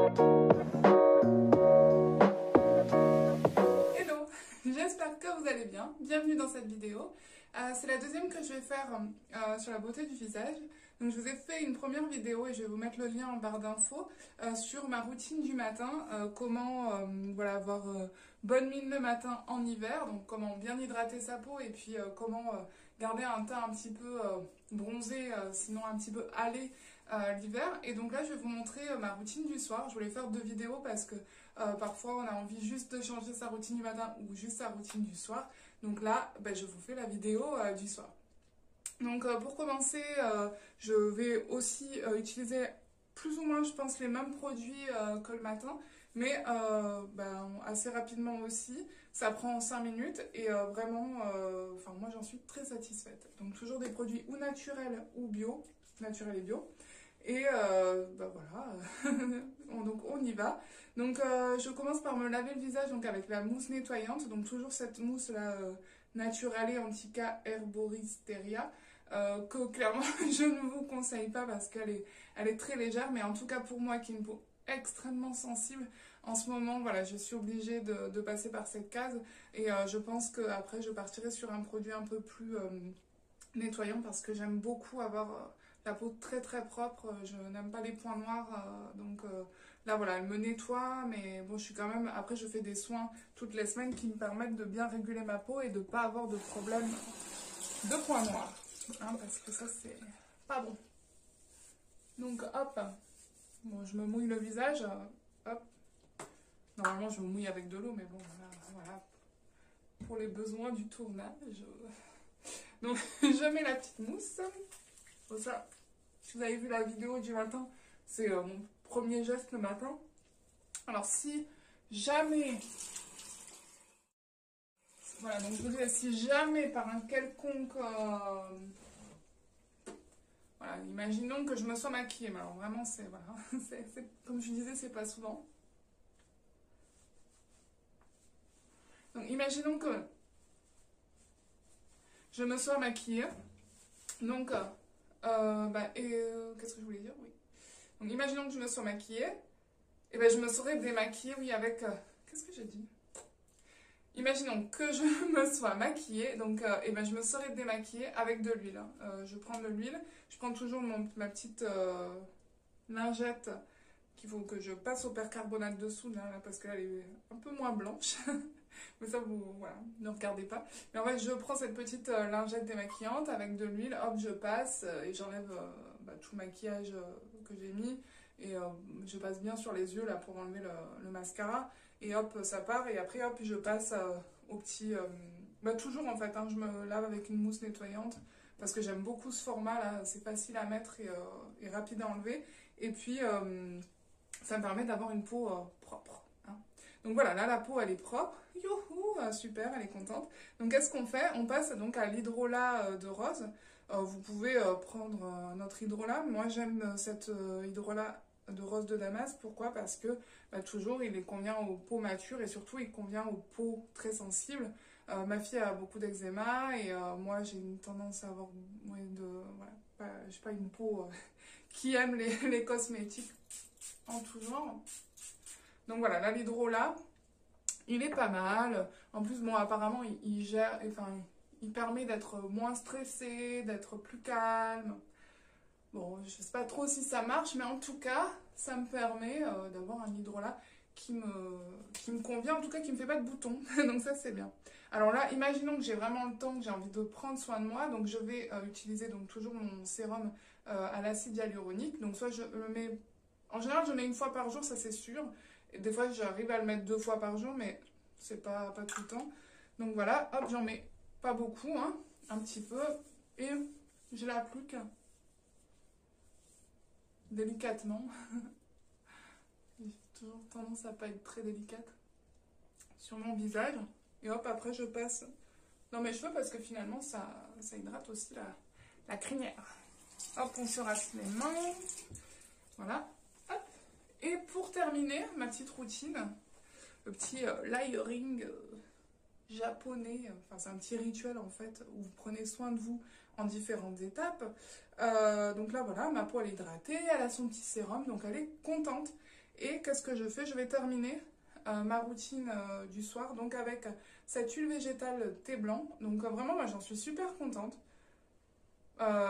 Hello, j'espère que vous allez bien. Bienvenue dans cette vidéo. C'est la deuxième que je vais faire sur la beauté du visage. Donc je vous ai fait une première vidéo et je vais vous mettre le lien en barre d'infos sur ma routine du matin, comment voilà, avoir bonne mine le matin en hiver, donc comment bien hydrater sa peau et puis comment garder un teint un petit peu bronzé, sinon un petit peu hâlé l'hiver. Et donc là je vais vous montrer ma routine du soir. Je voulais faire deux vidéos parce que parfois on a envie juste de changer sa routine du matin ou juste sa routine du soir. Donc là je vous fais la vidéo du soir. Donc pour commencer, je vais aussi utiliser plus ou moins, je pense, les mêmes produits que le matin, mais assez rapidement aussi. Ça prend 5 minutes et vraiment, moi j'en suis très satisfaite. Donc toujours des produits ou naturels ou bio, naturels et bio. Et voilà, donc on y va. Donc je commence par me laver le visage donc avec la mousse nettoyante. Donc toujours cette mousse là naturelle Antica Herboristeria. Que clairement je ne vous conseille pas parce elle est très légère, mais en tout cas pour moi qui ai une peau extrêmement sensible en ce moment, voilà, je suis obligée de passer par cette case et je pense qu'après je partirai sur un produit un peu plus nettoyant parce que j'aime beaucoup avoir la peau très très propre, je n'aime pas les points noirs, donc là voilà, elle me nettoie, mais bon, je suis quand même, après je fais des soins toutes les semaines qui me permettent de bien réguler ma peau et de ne pas avoir de problème de points noirs. Parce que ça c'est pas bon. Donc hop, bon, je me mouille le visage, hop. Normalement je me mouille avec de l'eau, mais bon voilà, pour les besoins du tournage. Donc je mets la petite mousse. Bon, ça, si vous avez vu la vidéo du matin, c'est mon premier geste le matin. Alors si jamais, voilà, donc je vous dis, si jamais par un quelconque voilà, imaginons que je me sois maquillée, mais alors vraiment, c'est, voilà, comme je disais, c'est pas souvent. Donc, imaginons que je me sois maquillée. Donc, qu'est-ce que je voulais dire? Oui. Donc, imaginons que je me sois maquillée. Et ben, je me serais démaquillée, oui, avec... qu'est-ce que j'ai dit? Imaginons que je me sois maquillée, donc je me serais démaquillée avec de l'huile. Je prends de l'huile, je prends toujours ma petite lingette qu'il faut que je passe au percarbonate dessous, là, parce qu'elle est un peu moins blanche. Mais ça, vous, voilà, ne regardez pas. Mais en fait, je prends cette petite lingette démaquillante avec de l'huile, hop, je passe et j'enlève tout le maquillage que j'ai mis. Et je passe bien sur les yeux, là, pour enlever le mascara. Et hop, ça part. Et après, hop, je passe au petit... toujours, en fait, je me lave avec une mousse nettoyante. Parce que j'aime beaucoup ce format, là. C'est facile à mettre et rapide à enlever. Et puis, ça me permet d'avoir une peau propre. Donc voilà, là, la peau, elle est propre. Youhou, super, elle est contente. Donc, qu'est-ce qu'on fait? On passe donc à l'hydrolat de rose. Vous pouvez prendre notre hydrolat. Moi, j'aime cette hydrolat de rose de Damas. Pourquoi? Parce que toujours il convient aux peaux matures et surtout il convient aux peaux très sensibles. Ma fille a beaucoup d'eczéma et moi j'ai une tendance à avoir j'ai pas une peau qui aime les cosmétiques en tout genre. Donc voilà, là l'hydrolat, il est pas mal. En plus, bon, apparemment il gère, enfin il permet d'être moins stressé, d'être plus calme. Bon, je sais pas trop si ça marche, mais en tout cas, ça me permet d'avoir un hydrolat qui me convient, en tout cas qui me fait pas de boutons. Donc ça, c'est bien. Alors là, imaginons que j'ai vraiment le temps, que j'ai envie de prendre soin de moi. Donc je vais utiliser donc toujours mon sérum à l'acide hyaluronique. Donc soit je le mets... En général, je le mets une fois par jour, ça c'est sûr. Et des fois, j'arrive à le mettre 2 fois par jour, mais c'est pas tout le temps. Donc voilà, hop, j'en mets pas beaucoup, un petit peu. Et je l'applique délicatement. J'ai toujours tendance à pas être très délicate sur mon visage. Et hop, après je passe dans mes cheveux parce que finalement ça hydrate aussi la crinière. Hop, on se rince les mains. Voilà. Hop. Et pour terminer, ma petite routine, le petit layering japonais. Enfin, c'est un petit rituel en fait où vous prenez soin de vous en différentes étapes. Donc là, voilà, ma peau elle est hydratée, elle a son petit sérum, donc elle est contente. Et qu'est-ce que je fais? Je vais terminer ma routine du soir, donc avec cette huile végétale thé blanc. Donc vraiment, moi j'en suis super contente.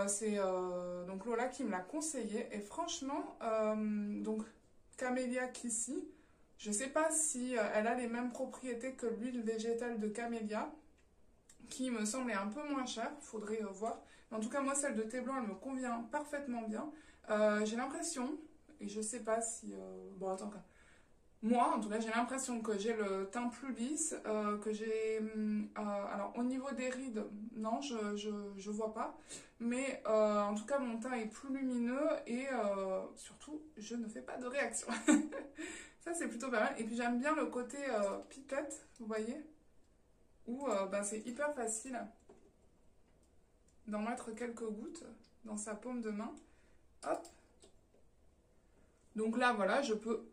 C'est donc Lola qui me l'a conseillé. Et franchement, donc Camélia Kissy, je sais pas si elle a les mêmes propriétés que l'huile végétale de Camélia, qui me semblait un peu moins chère, faudrait voir. Mais en tout cas, moi, celle de thé blanc, elle me convient parfaitement bien. J'ai l'impression, et je sais pas si... bon, attends, moi, en tout cas, j'ai l'impression que j'ai le teint plus lisse, que j'ai... alors, au niveau des rides, non, je vois pas. Mais en tout cas, mon teint est plus lumineux et surtout, je ne fais pas de réaction. Ça, c'est plutôt pas mal. Et puis, j'aime bien le côté pipette, vous voyez, où bah, c'est hyper facile d'en mettre quelques gouttes dans sa paume de main. Hop. Donc là, voilà, je peux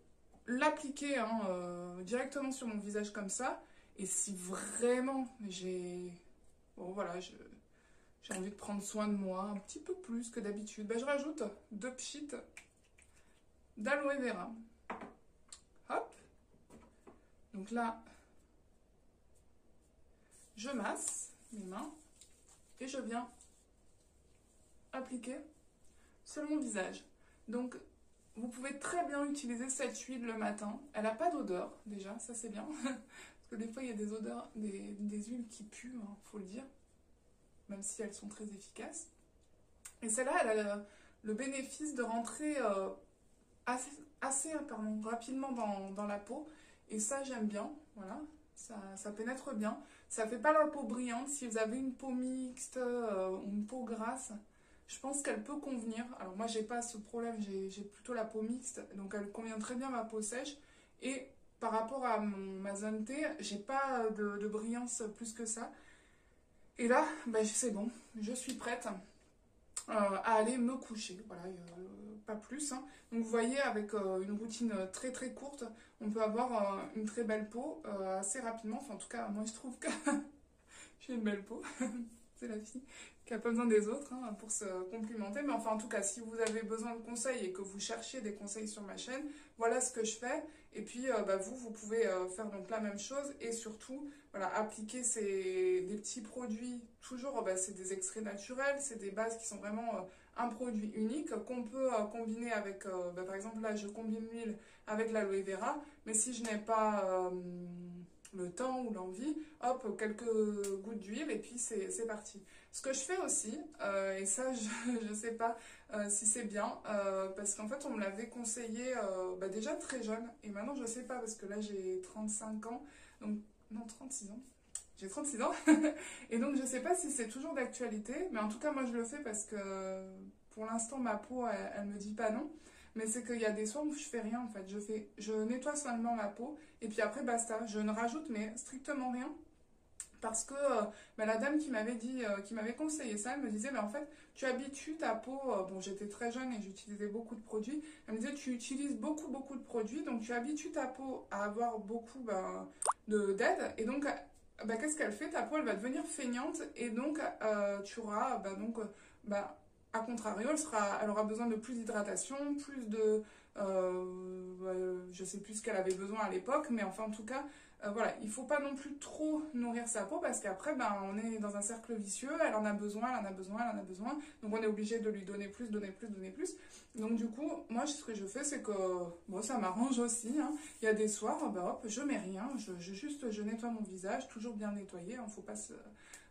l'appliquer hein, directement sur mon visage comme ça. Et si vraiment j'ai... Bon, voilà, j'ai envie de prendre soin de moi un petit peu plus que d'habitude, ben, je rajoute 2 pchites d'aloe vera. Hop. Donc là, je masse mes mains et je viens appliquer sur mon visage. Donc, vous pouvez très bien utiliser cette huile le matin. Elle n'a pas d'odeur, déjà, ça c'est bien. Parce que des fois, il y a des odeurs, des huiles qui puent, hein, faut le dire. Même si elles sont très efficaces. Et celle-là, elle a le bénéfice de rentrer assez rapidement dans la peau. Et ça, j'aime bien. Voilà, ça pénètre bien. Ça fait pas la peau brillante. Si vous avez une peau mixte ou une peau grasse, je pense qu'elle peut convenir. Alors moi, j'ai pas ce problème. J'ai plutôt la peau mixte. Donc, elle convient très bien à ma peau sèche. Et par rapport à ma zone T, j'ai pas de brillance plus que ça. Et là, ben, c'est bon. Je suis prête à aller me coucher. Voilà, pas plus. Hein. Donc vous voyez, avec une routine très très courte, on peut avoir une très belle peau assez rapidement. Enfin, en tout cas, moi je trouve que j'ai une belle peau. C'est la fille qui n'a pas besoin des autres hein, pour se complimenter. Mais enfin, en tout cas, si vous avez besoin de conseils et que vous cherchez des conseils sur ma chaîne, voilà ce que je fais. Et puis, bah, vous pouvez faire donc la même chose et surtout, voilà, appliquer des petits produits. Toujours, bah, c'est des extraits naturels, c'est des bases qui sont vraiment un produit unique qu'on peut combiner avec, bah, par exemple, là, je combine l'huile avec l'aloe vera. Mais si je n'ai pas le temps ou l'envie, hop, quelques gouttes d'huile et puis c'est parti. Ce que je fais aussi, et ça je ne sais pas si c'est bien, parce qu'en fait on me l'avait conseillé bah, déjà très jeune, et maintenant je ne sais pas parce que là j'ai 35 ans, donc non 36 ans, j'ai 36 ans, et donc je ne sais pas si c'est toujours d'actualité, mais en tout cas moi je le fais parce que pour l'instant ma peau elle me dit pas non. Mais c'est qu'il y a des soirs où je fais rien en fait. Je nettoie seulement ma peau et puis après basta. Je ne rajoute mais strictement rien. Parce que bah, la dame qui m'avait dit, qui m'avait conseillé ça, elle me disait, mais en fait, tu habitues ta peau, bon j'étais très jeune et j'utilisais beaucoup de produits, elle me disait, tu utilises beaucoup de produits, donc tu habitues ta peau à avoir beaucoup ben, d'aide, et donc bah, qu'est-ce qu'elle fait? Ta peau, elle va devenir feignante, et donc tu auras, bah, à contrario, elle aura besoin de plus d'hydratation, plus de... je sais plus ce qu'elle avait besoin à l'époque, mais enfin en tout cas, voilà, il ne faut pas non plus trop nourrir sa peau parce qu'après, ben, on est dans un cercle vicieux, elle en a besoin, elle en a besoin, elle en a besoin, donc on est obligé de lui donner plus, donner plus, donner plus. Donc du coup, moi, ce que je fais, c'est que, bon, ça m'arrange aussi, hein. Il y a des soirs, ben, hop, je mets rien, je nettoie mon visage, toujours bien nettoyé, il ne faut pas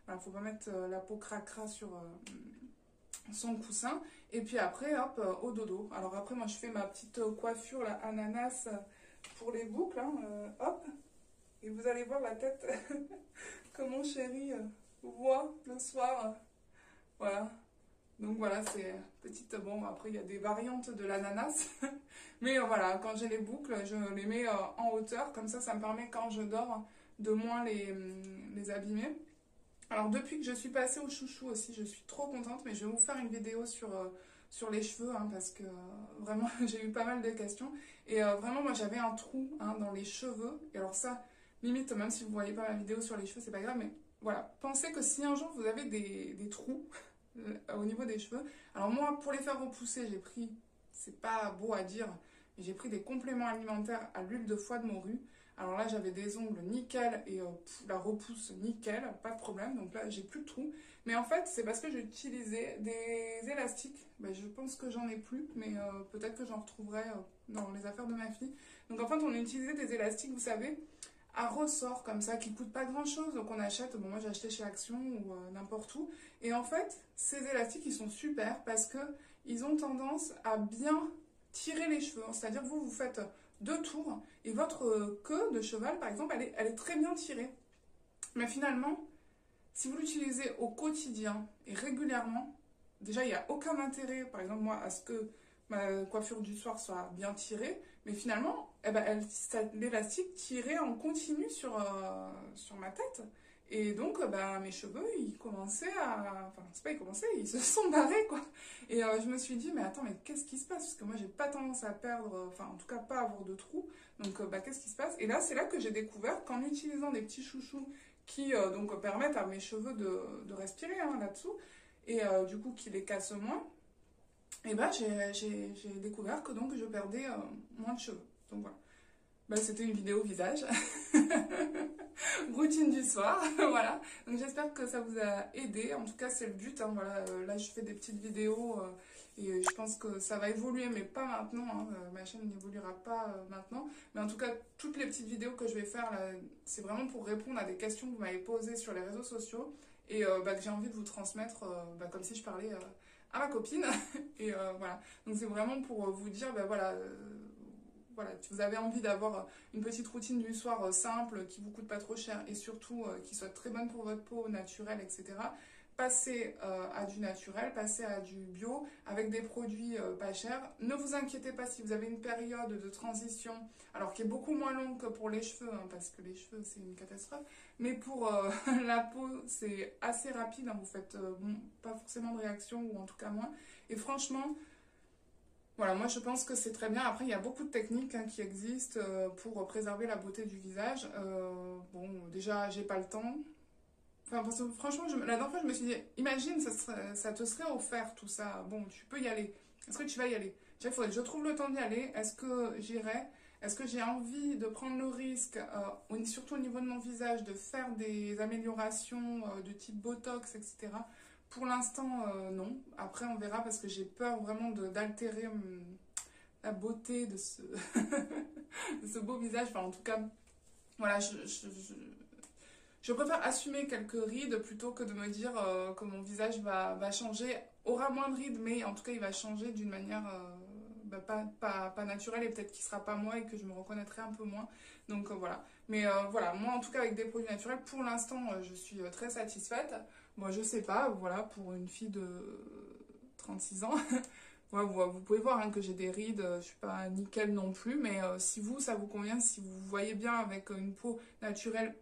voilà, faut pas mettre la peau cracra sur son coussin, et puis après, hop, au dodo. Alors après, moi, je fais ma petite coiffure, la ananas, pour les boucles, hein, hop. Et vous allez voir la tête que mon chéri voit le soir. Voilà. Donc voilà, c'est petite... Bon, après, il y a des variantes de l'ananas. Mais voilà, quand j'ai les boucles, je les mets en hauteur. Comme ça me permet, quand je dors, de moins les abîmer. Alors, depuis que je suis passée au chouchou aussi, je suis trop contente. Mais je vais vous faire une vidéo sur les cheveux, hein, parce que vraiment, j'ai eu pas mal de questions. Et vraiment, moi, j'avais un trou hein, dans les cheveux. Et alors ça... Limite, même si vous ne voyez pas ma vidéo sur les cheveux, c'est pas grave, mais voilà. Pensez que si un jour vous avez des trous au niveau des cheveux, alors moi, pour les faire repousser, j'ai pris, c'est pas beau à dire, J'ai pris des compléments alimentaires à l'huile de foie de morue. Alors là, j'avais des ongles nickel et la repousse nickel, pas de problème. Donc là, j'ai plus de trous. Mais en fait, c'est parce que j'utilisais des élastiques. Ben, je pense que j'en ai plus, mais peut-être que j'en retrouverai dans les affaires de ma fille. Donc en fait, on utilisait des élastiques, vous savez, à ressort comme ça, qui coûtent pas grand-chose. Donc on achète, bon moi j'ai acheté chez Action ou n'importe où. Et en fait, ces élastiques, ils sont super parce que ils ont tendance à bien tirer les cheveux. C'est-à-dire que vous faites 2 tours et votre queue de cheval, par exemple, elle est très bien tirée. Mais finalement, si vous l'utilisez au quotidien et régulièrement, déjà, il n'y a aucun intérêt, par exemple, moi, à ce que ma coiffure du soir soit bien tirée, mais finalement, eh ben, l'élastique tirait en continu sur ma tête. Et donc, ben, mes cheveux, ils commençaient à... Enfin, c'est pas ils commençaient, ils se sont barrés, quoi. Et je me suis dit, mais attends, mais qu'est-ce qui se passe? Parce que moi, j'ai pas tendance à perdre, enfin, en tout cas, pas avoir de trous. Donc, bah, qu'est-ce qui se passe? Et là, c'est là que j'ai découvert qu'en utilisant des petits chouchous qui, donc, permettent à mes cheveux de respirer, hein, là-dessous, et du coup, qui les cassent moins, et ben, j'ai découvert que donc, je perdais moins de cheveux. Donc, voilà. Bah, c'était une vidéo visage, routine du soir, voilà. Donc j'espère que ça vous a aidé, en tout cas c'est le but, hein, voilà. Là je fais des petites vidéos et je pense que ça va évoluer, mais pas maintenant, hein. Ma chaîne n'évoluera pas maintenant. Mais en tout cas, toutes les petites vidéos que je vais faire, c'est vraiment pour répondre à des questions que vous m'avez posées sur les réseaux sociaux et bah, que j'ai envie de vous transmettre bah, comme si je parlais à ma copine. Et voilà, donc c'est vraiment pour vous dire, bah, voilà... Voilà, si vous avez envie d'avoir une petite routine du soir simple, qui vous coûte pas trop cher et surtout qui soit très bonne pour votre peau, naturelle, etc. Passez à du naturel, passez à du bio avec des produits pas chers. Ne vous inquiétez pas si vous avez une période de transition, alors qui est beaucoup moins longue que pour les cheveux, hein, parce que les cheveux c'est une catastrophe, mais pour la peau c'est assez rapide, hein, vous faites bon, pas forcément de réaction ou en tout cas moins. Et franchement, voilà, moi je pense que c'est très bien. Après, il y a beaucoup de techniques hein, qui existent pour préserver la beauté du visage. Bon, déjà, j'ai pas le temps. Enfin, parce que, franchement, la dernière fois, je me suis dit, imagine, ça te serait offert tout ça. Bon, tu peux y aller. Est-ce que tu vas y aller? Déjà, il faudrait que je trouve le temps d'y aller. Est-ce que j'irai? Est-ce que j'ai envie de prendre le risque, surtout au niveau de mon visage, de faire des améliorations de type Botox, etc. Pour l'instant, non. Après, on verra parce que j'ai peur vraiment d'altérer la beauté de de ce beau visage. Enfin, en tout cas, voilà, je préfère assumer quelques rides plutôt que de me dire que mon visage va changer. Aura moins de rides, mais en tout cas, il va changer d'une manière bah, pas naturelle et peut-être qu'il ne sera pas moi et que je me reconnaîtrai un peu moins. Donc voilà. Mais voilà, moi en tout cas, avec des produits naturels, pour l'instant, je suis très satisfaite. Moi, je sais pas, voilà, pour une fille de 36 ans, ouais, vous pouvez voir hein, que j'ai des rides, je suis pas nickel non plus, mais si vous, ça vous convient, si vous voyez bien avec une peau naturelle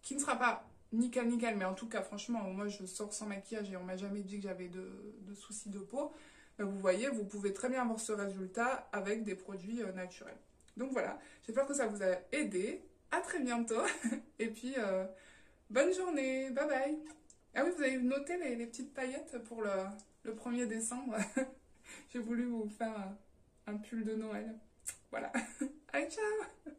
qui ne sera pas nickel, mais en tout cas, franchement, moi, je sors sans maquillage et on m'a jamais dit que j'avais de soucis de peau, vous voyez, vous pouvez très bien avoir ce résultat avec des produits naturels. Donc voilà, j'espère que ça vous a aidé. À très bientôt et puis bonne journée, bye bye. Ah oui, vous avez noté les petites paillettes pour le 1er décembre. J'ai voulu vous faire un pull de Noël. Voilà. Allez, ciao!